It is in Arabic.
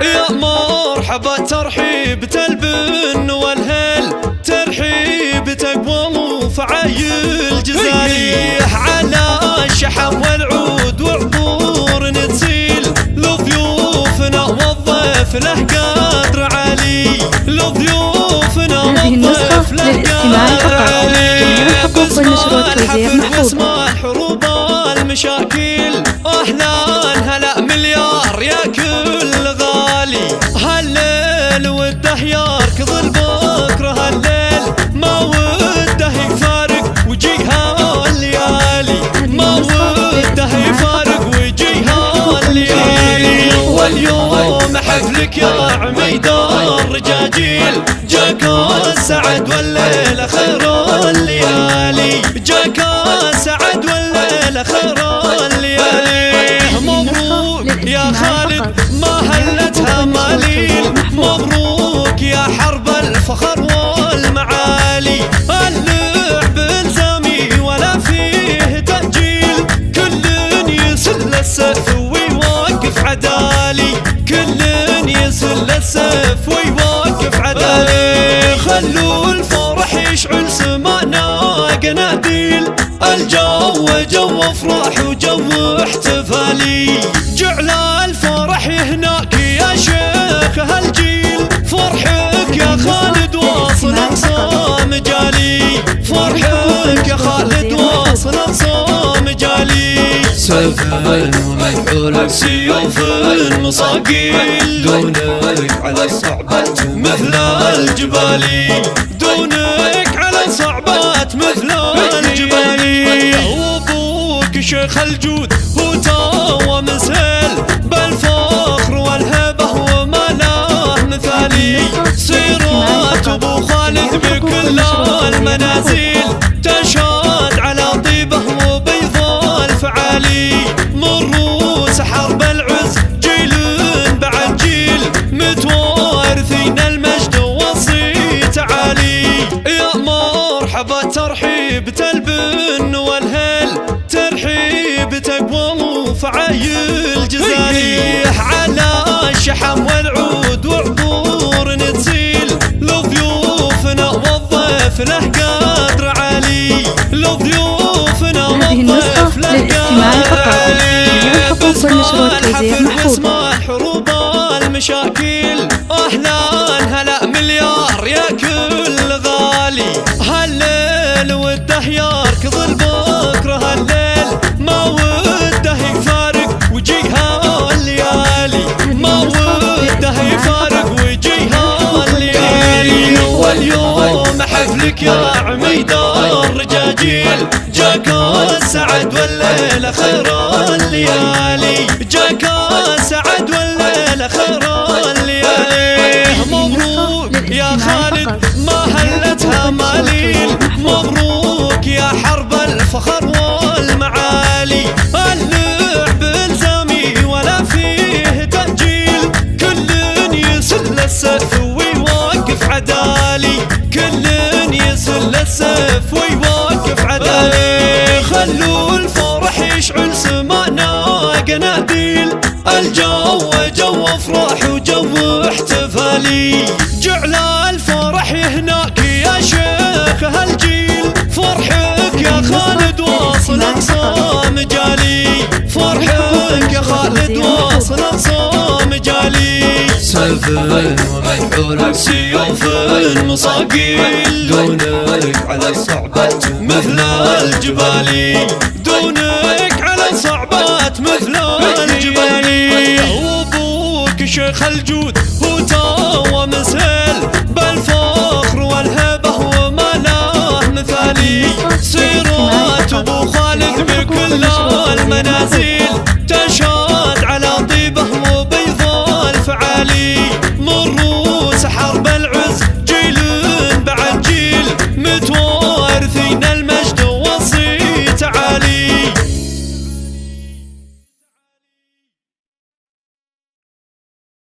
يا مرحبا ترحيب تلبن والهل ترحيب تقوم وفعايل جزالي على الشحم والعود وعطور نتسيل لضيوفنا والضيف له قدر عالي لضيوفنا والضيف له قدر عالي اسمع الحروب المشاكل اهلا هلا مليار يا كل غالي هالليل وده يركض البكره هالليل ما وده يفارق وجيها الليالي ما وده يفارق وجيها الليالي واليوم حفلك يا عميد الرجاجيل جاك السعد والليل خير الليالي جاك السعد والليل خير الليالي مبروك يا خالد ما هلتها ماليل مبروك يا حرب الفخر والمعالي اللعب الزامي ولا فيه تأجيل كل يسل السيف ويوقف عدالي كل يسل السيف ويوقف عدالي خلوا الفرح يشعل سمانا قناديل الجو جو افراح وجو احتفالي جعل الفرح هناك يا شيخ هالجيل فرحك يا خالد واصل اقصى مجالي فرحك يا خالد واصل اقصى مجالي سيف ومكحول سيوف المصاقيل دونك على الصعبات مثل الجبال دونك على الصعبات مثل الجبال وابوك شيخ الجود هو توا مسهل بالفخر والهبه وما له مثالي سيرات ابو خالد بكل المنازل تشهد على طيبه وبيض الفعالي مروس حرب العز جيل بعد جيل متوارثين المجد والصيت عالي يا مرحبا ترحيب تلبن والهل ترحيب تقوم وفعايل جزالي على الشحم والعود وعطور نتسيل لضيوفنا والضيف له قدر عالي لضيوفنا والضيف له قدر عالي باسم الحفل واسم الحروب المشاكل اهلا هلا مليار يا كل غالي هالليل وده يركض البكره هالليل ما وده يفارق وجيها الليالي ما وده يفارق وجيها الليالي واليوم حفلك يا عميد الرجاجيل جاك السعد والليل خير الليالي جاك السعد والليل خير الليالي مبروك يا خالد ما هلتها ماليل مبروك يا حرب الفخر والمعالي اللعب الزامي ولا فيه تأجيل كل يسل السيف ويوقف عدالي كل يسل السيف ويوقف عدالي خلوا الفرح يشعل سمانا قناديل الجو جو افراح وجو احتفالي جعل الفرح هناك يا شيخ هالجيل فرحك يا خالد واصل اقصى مجالي فرحك يا خالد واصل اقصى مجالي سيف ومكحول سيوف المصاقيل دونك على الصعبات مثل الجبال دونك على الصعبات مثل الجبال وابوك شيخ الجود